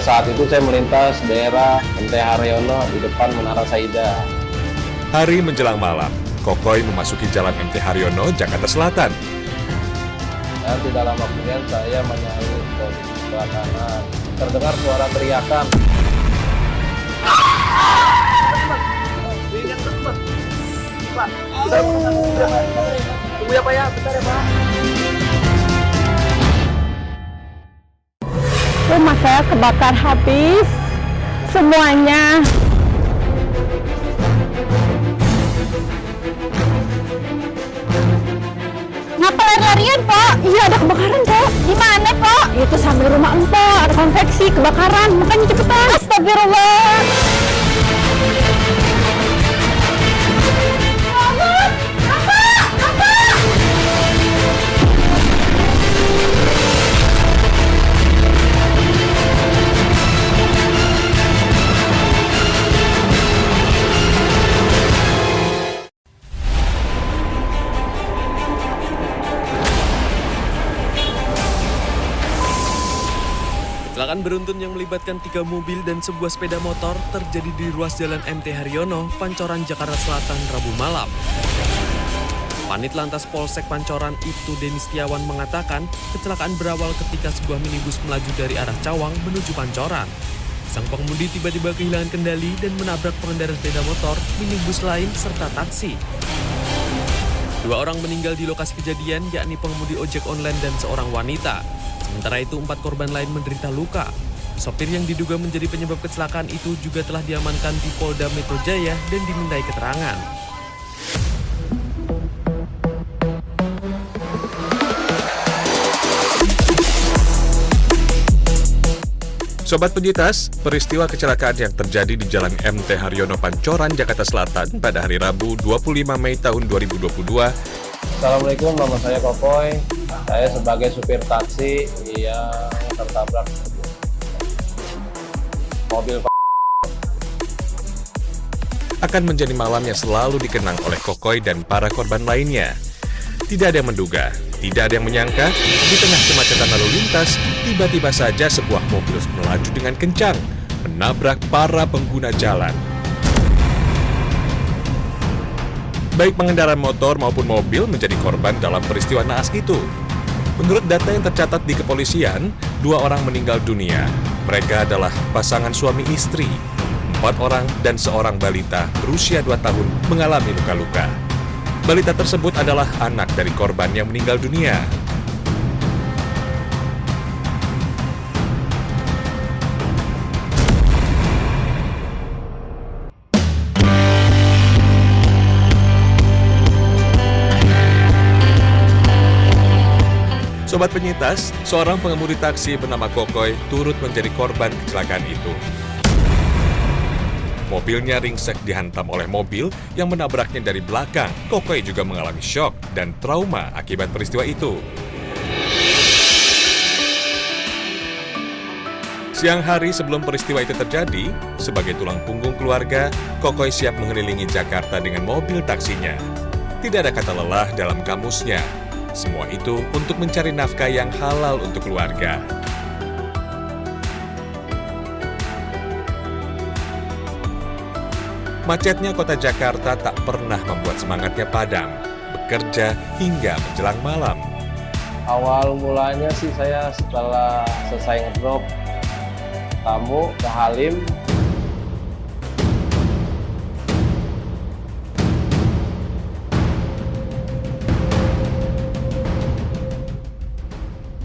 saat itu saya melintas daerah MT Haryono di depan Menara Saida. Hari menjelang malam, Kokoy memasuki Jalan MT Haryono, Jakarta Selatan. Dan tidak lama kemudian saya menyalip ke sebelah kanan. Terdengar suara teriakan. Pak, tunggu ya Pak ya, bentar ya Pak. Rumah saya kebakar habis semuanya. Ngapa lari-larian, Pak? Iya, ada kebakaran, Pak. Di mana, Pak? Itu sampai rumah Empok, ada konveksi kebakaran. Makanya cepetan. Astagfirullah. Kecelakaan beruntun yang melibatkan 3 mobil dan sebuah sepeda motor terjadi di ruas jalan MT Haryono, Pancoran, Jakarta Selatan, Rabu malam. Panit Lantas Polsek Pancoran Ibtu Deni Setiawan mengatakan kecelakaan berawal ketika sebuah minibus melaju dari arah Cawang menuju Pancoran. Sang pengemudi tiba-tiba kehilangan kendali dan menabrak pengendara sepeda motor, minibus lain, serta taksi. 2 orang meninggal di lokasi kejadian, yakni pengemudi ojek online dan seorang wanita. Sementara itu 4 korban lain menderita luka. Sopir yang diduga menjadi penyebab kecelakaan itu juga telah diamankan di Polda Metro Jaya dan dimintai keterangan. Sobat Penyitas, peristiwa kecelakaan yang terjadi di Jalan MT Haryono Pancoran, Jakarta Selatan pada hari Rabu 25 Mei tahun 2022. Assalamualaikum, nama saya Kokoy. Saya sebagai supir taksi yang tertabrak mobil. Akan menjadi malam yang selalu dikenang oleh Kokoy dan para korban lainnya. Tidak ada yang menduga, tidak ada yang menyangka, di tengah kemacetan lalu lintas, tiba-tiba saja sebuah mobil melaju dengan kencang, menabrak para pengguna jalan. Baik pengendara motor maupun mobil menjadi korban dalam peristiwa naas itu. Menurut data yang tercatat di kepolisian, 2 orang meninggal dunia. Mereka adalah pasangan suami istri. 4 orang dan seorang balita berusia 2 tahun mengalami luka-luka. Balita tersebut adalah anak dari korban yang meninggal dunia. Sobat Penyitas, seorang pengemudi taksi bernama Kokoy turut menjadi korban kecelakaan itu. Mobilnya ringsek dihantam oleh mobil yang menabraknya dari belakang. Kokoy juga mengalami syok dan trauma akibat peristiwa itu. Siang hari sebelum peristiwa itu terjadi, sebagai tulang punggung keluarga, Kokoy siap mengelilingi Jakarta dengan mobil taksinya. Tidak ada kata lelah dalam kamusnya. Semua itu untuk mencari nafkah yang halal untuk keluarga. Macetnya kota Jakarta tak pernah membuat semangatnya padam, bekerja hingga menjelang malam. Awal mulanya sih saya setelah selesai ngedrop tamu ke Halim.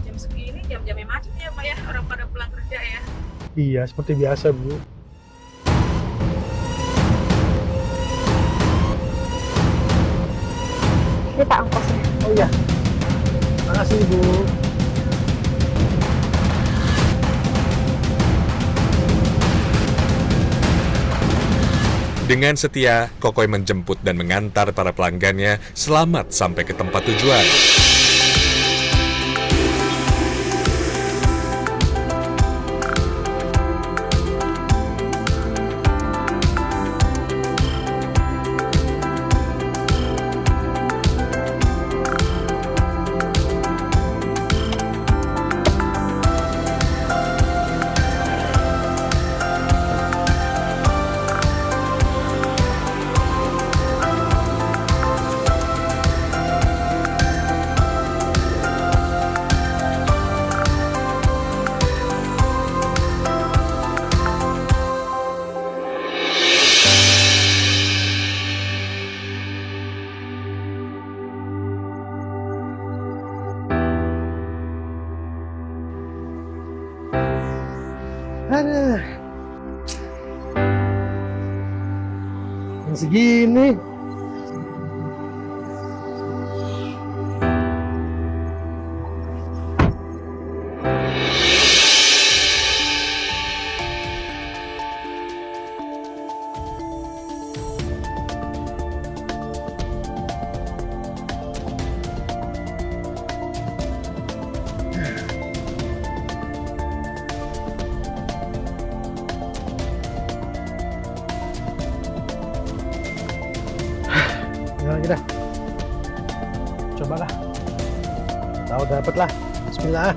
Jam segini jam-jamnya macet ya Pak ya, orang pada pulang kerja ya. Iya, seperti biasa Bu. Ini Pak ongkosnya. Oh iya, makasih Bu. Dengan setia, Kokoy menjemput dan mengantar para pelanggannya selamat sampai ke tempat tujuan. Aduh. Yang segini. Tinggal lagi dah. Cobalah. Tahu dapat lah. Bismillah.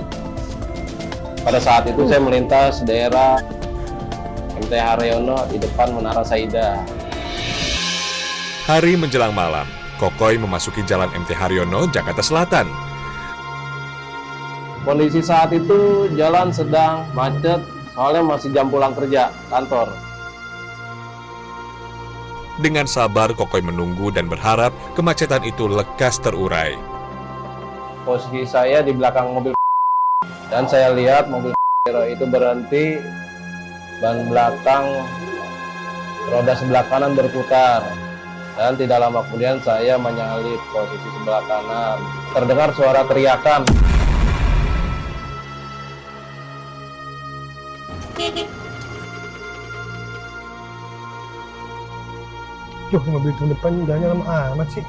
Pada saat itu saya melintas daerah MT Haryono di depan Menara Saida. Hari menjelang malam, Kokoy memasuki Jalan MT Haryono, Jakarta Selatan. Kondisi saat itu jalan sedang macet, soalnya masih jam pulang kerja kantor. Dengan sabar, Kokoy menunggu dan berharap kemacetan itu lekas terurai. Posisi saya di belakang mobil dan saya lihat mobil itu berhenti, ban belakang roda sebelah kanan berputar, dan tidak lama kemudian saya menyalip posisi sebelah kanan. Terdengar suara teriakan. Yuh, mobil itu depan jalannya lama amat sih.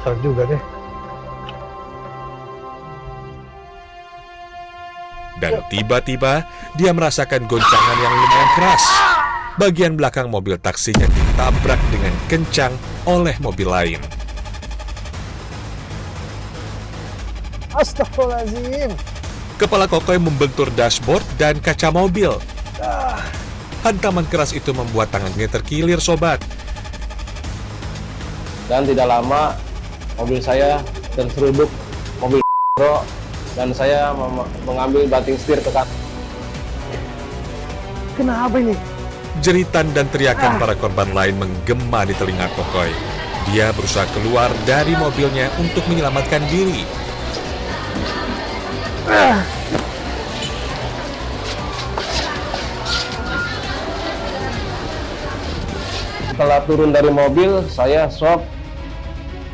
Salah juga deh. Dan tiba-tiba, dia merasakan goncangan yang lumayan keras. Bagian belakang mobil taksinya ditabrak dengan kencang oleh mobil lain. Astagfirullahaladzim. Kepala Kokoy membentur dashboard dan kaca mobil. Hantaman keras itu membuat tangannya terkilir, sobat. Dan tidak lama mobil saya terseruduk mobil dan saya mengambil banting setir ke kanan. Kenapa ini? Jeritan dan teriakan para korban lain menggema di telinga Kokoy. Dia berusaha keluar dari mobilnya untuk menyelamatkan diri. Setelah turun dari mobil, saya shock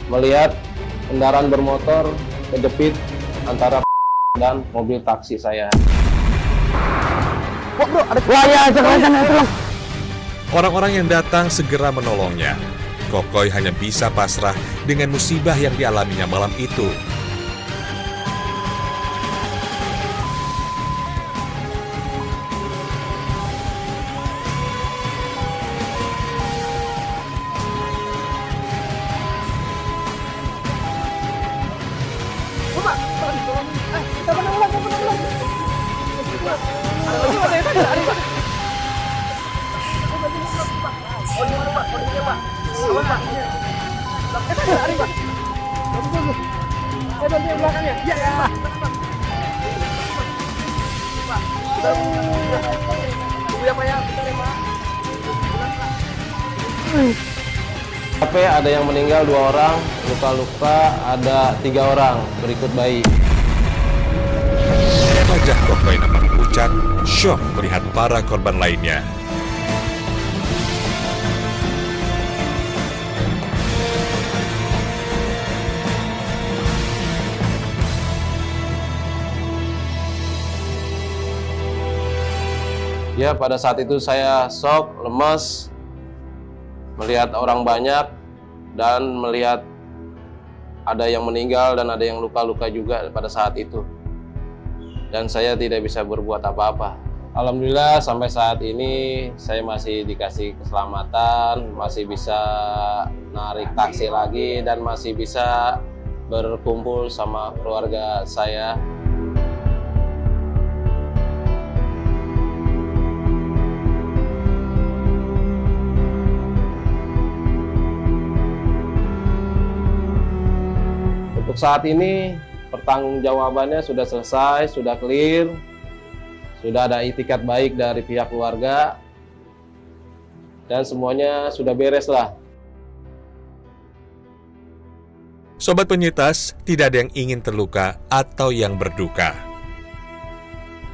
melihat kendaraan bermotor kejepit antara dan mobil taksi saya. Orang-orang yang datang segera menolongnya. Kokoy hanya bisa pasrah dengan musibah yang dialaminya malam itu. Tapi ada yang meninggal 2 orang, luka-luka ada 3 orang, berikut bayi. Wajah Kokoy nampak pucat, syok melihat para korban lainnya. Ya, pada saat itu saya shock, lemas, melihat orang banyak, dan melihat ada yang meninggal dan ada yang luka-luka juga pada saat itu. Dan saya tidak bisa berbuat apa-apa. Alhamdulillah sampai saat ini saya masih dikasih keselamatan, masih bisa narik taksi lagi, dan masih bisa berkumpul sama keluarga saya. Untuk saat ini pertanggungjawabannya sudah selesai, sudah clear, sudah ada itikat baik dari pihak keluarga, dan semuanya sudah beres lah. Sobat Penyitas, tidak ada yang ingin terluka atau yang berduka.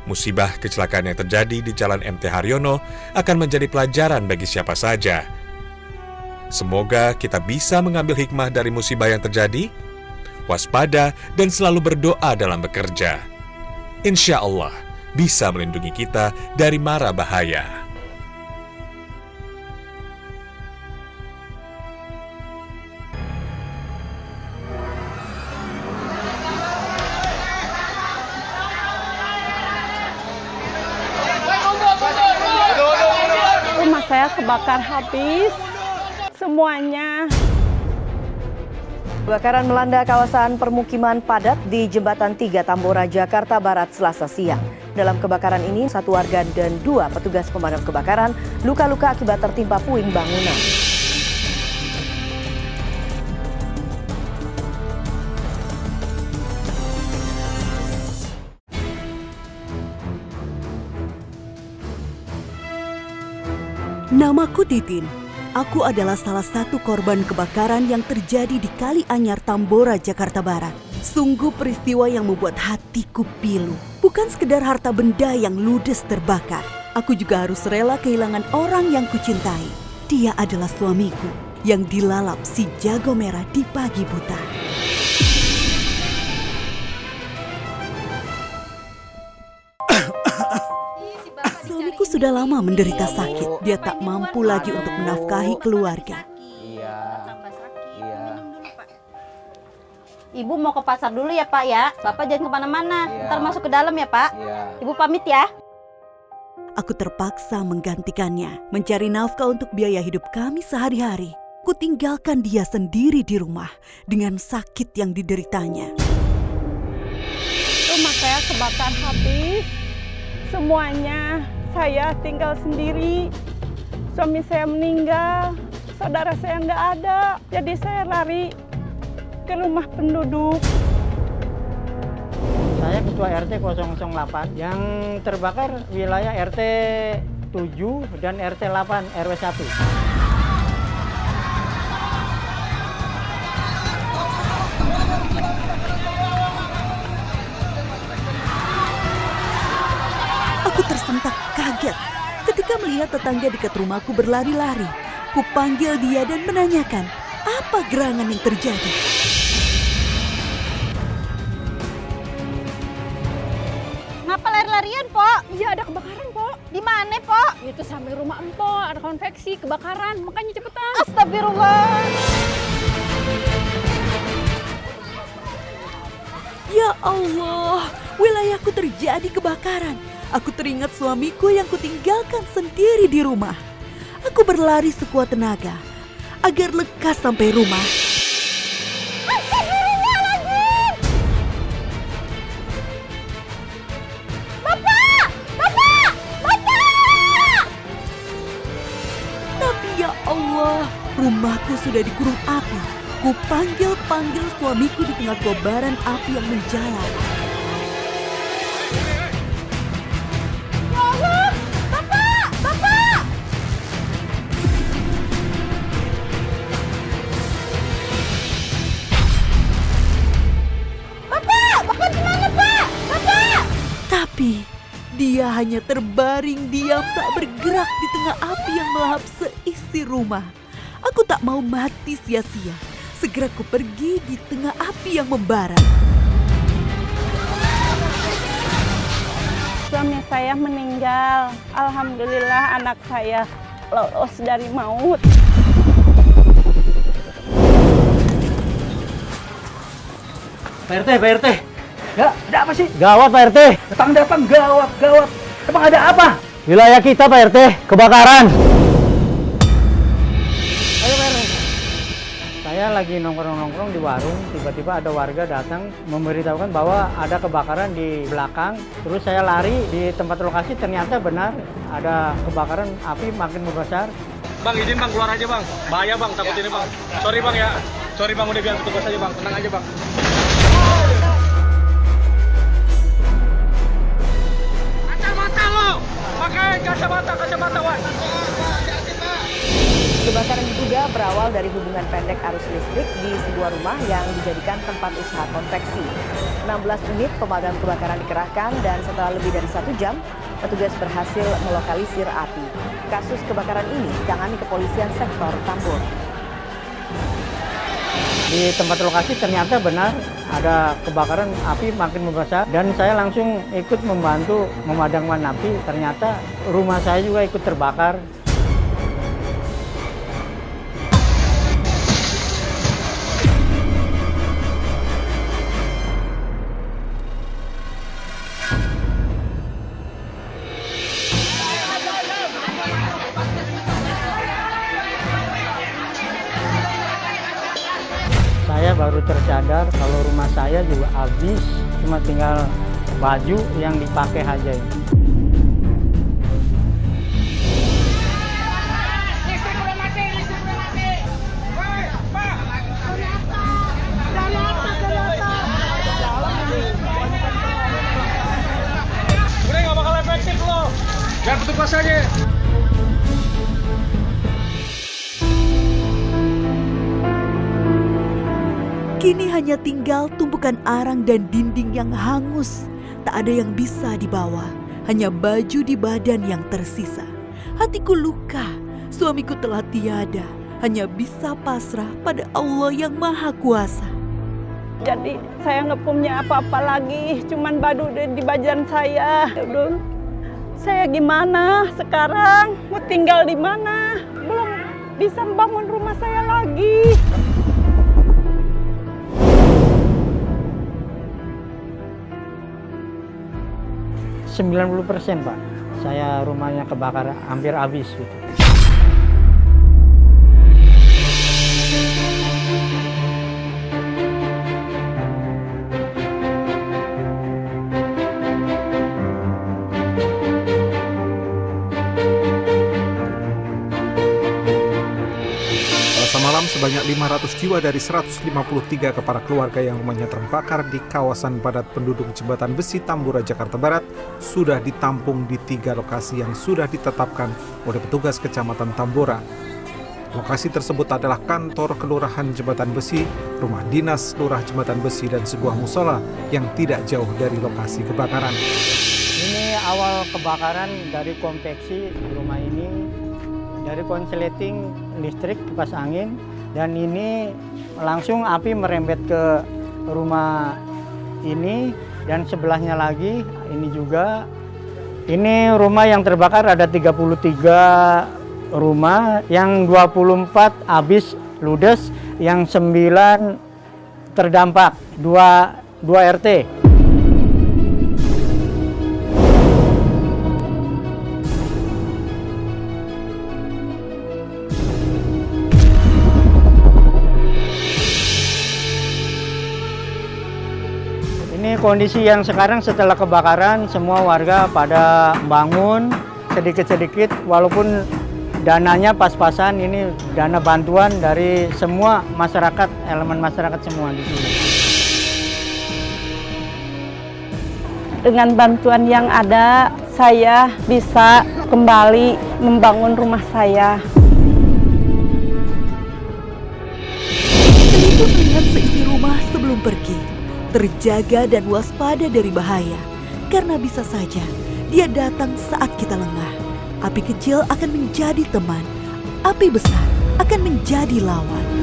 Musibah kecelakaan yang terjadi di Jalan MT Haryono akan menjadi pelajaran bagi siapa saja. Semoga kita bisa mengambil hikmah dari musibah yang terjadi, waspada dan selalu berdoa dalam bekerja. Insya Allah bisa melindungi kita dari mara bahaya. Rumah saya kebakar habis semuanya. Kebakaran melanda kawasan permukiman padat di Jembatan 3 Tambora, Jakarta Barat, Selasa siang. Dalam kebakaran ini, 1 warga dan 2 petugas pemadam kebakaran luka-luka akibat tertimpa puing bangunan. Namaku Titin. Aku adalah salah satu korban kebakaran yang terjadi di Kali Anyar, Tambora, Jakarta Barat. Sungguh peristiwa yang membuat hatiku pilu. Bukan sekedar harta benda yang ludes terbakar. Aku juga harus rela kehilangan orang yang kucintai. Dia adalah suamiku yang dilalap si jago merah di pagi buta. Suamiku sudah lama menderita sakit. Dia tak mampu lagi untuk menafkahi keluarga. Ibu mau ke pasar dulu ya Pak ya. Bapak jangan kemana-mana. Ntar masuk ke dalam ya Pak. Ibu pamit ya. Aku terpaksa menggantikannya, mencari nafkah untuk biaya hidup kami sehari-hari. Kutinggalkan dia sendiri di rumah dengan sakit yang dideritanya. Rumah saya kebakar habis semuanya. Saya tinggal sendiri. Suami saya meninggal. Saudara saya nggak ada. Jadi saya lari ke rumah penduduk. Saya Ketua RT 008 yang terbakar wilayah RT 7 dan RT 8 RW 1. Aku tersentak kaget ketika melihat tetangga dekat rumahku berlari-lari. Kupanggil dia dan menanyakan apa gerangan yang terjadi. Ngapa lari-larian, Pok? Iya, ada kebakaran, Pok. Di mana, Pok? Itu sampai rumah Empok, ada konveksi, kebakaran. Makanya cepetan. Astagfirullah. Ya Allah, wilayahku terjadi kebakaran. Aku teringat suamiku yang kutinggalkan sendiri di rumah. Aku berlari sekuat tenaga agar lekas sampai rumah. Tapi ya Allah, rumahku sudah dikurung api. Kupanggil-panggil suamiku di tengah kobaran api yang menjalar. Tapi dia hanya terbaring diam tak bergerak di tengah api yang melahap seisi rumah. Aku tak mau mati sia-sia. Segera ku pergi di tengah api yang membara. Suami saya meninggal. Alhamdulillah anak saya lolos dari maut. Pak RT. Ya, ada apa sih? Gawat Pak RT. Datang gawat. Emang ada apa? Wilayah kita Pak RT kebakaran. Ayo Pak RT. Saya lagi nongkrong di warung, tiba-tiba ada warga datang memberitahukan bahwa ada kebakaran di belakang. Terus saya lari di tempat lokasi, ternyata benar ada kebakaran, api makin membesar. Bang, izin bang, keluar aja bang. Bahaya bang, takut ini bang. Sorry bang ya. Sorry bang, udah biar petugas aja bang. Tenang aja bang. Kacamata lo! Pakai kacamata, Wan. Kebakaran diduga berawal berawal dari hubungan pendek arus listrik di sebuah rumah yang dijadikan tempat usaha konveksi. 16 unit pemadam kebakaran dikerahkan dan setelah lebih dari 1 jam, petugas berhasil melokalisir api. Kasus kebakaran ini ditangani kepolisian sektor Tambora. Di tempat lokasi ternyata benar ada kebakaran, api makin membesar dan saya langsung ikut membantu memadamkan api. Ternyata rumah saya juga ikut terbakar. Saya baru tersadar kalau rumah saya juga habis, cuma tinggal baju yang dipakai aja ini. Udah nggak bakal efektif loh. Biar petugas aja. Kini hanya tinggal tumpukan arang dan dinding yang hangus. Tak ada yang bisa dibawa, hanya baju di badan yang tersisa. Hatiku luka, suamiku telah tiada, hanya bisa pasrah pada Allah yang Maha Kuasa. Jadi saya nggak punya apa-apa lagi, cuman badu di badan saya. Aduh, saya gimana sekarang? Mau tinggal di mana? Belum bisa membangun rumah saya lagi. %90% Pak, saya rumahnya kebakar hampir habis gitu. Selasa malam sebanyak 500 jiwa dari 153 kepala keluarga yang rumahnya terbakar di kawasan padat penduduk Jembatan Besi Tambora, Jakarta Barat sudah ditampung di 3 lokasi yang sudah ditetapkan oleh petugas Kecamatan Tambora. Lokasi tersebut adalah kantor Kelurahan Jembatan Besi, rumah dinas Lurah Jembatan Besi, dan sebuah musola yang tidak jauh dari lokasi kebakaran. Ini awal kebakaran dari konveksi rumah ini, dari konsleting listrik kipas angin, dan ini langsung api merembet ke rumah ini dan sebelahnya lagi ini juga. Ini rumah yang terbakar ada 33 rumah, yang 24 habis ludes, yang 9 terdampak, 2 RT. Ini kondisi yang sekarang setelah kebakaran, semua warga pada bangun sedikit-sedikit, walaupun dananya pas-pasan. Ini dana bantuan dari semua masyarakat, elemen masyarakat semua di sini. Dengan bantuan yang ada, saya bisa kembali membangun rumah saya. Peliput melihat seisi rumah sebelum pergi, terjaga dan waspada dari bahaya, karena bisa saja dia datang saat kita lengah. Api kecil akan menjadi teman, api besar akan menjadi lawan.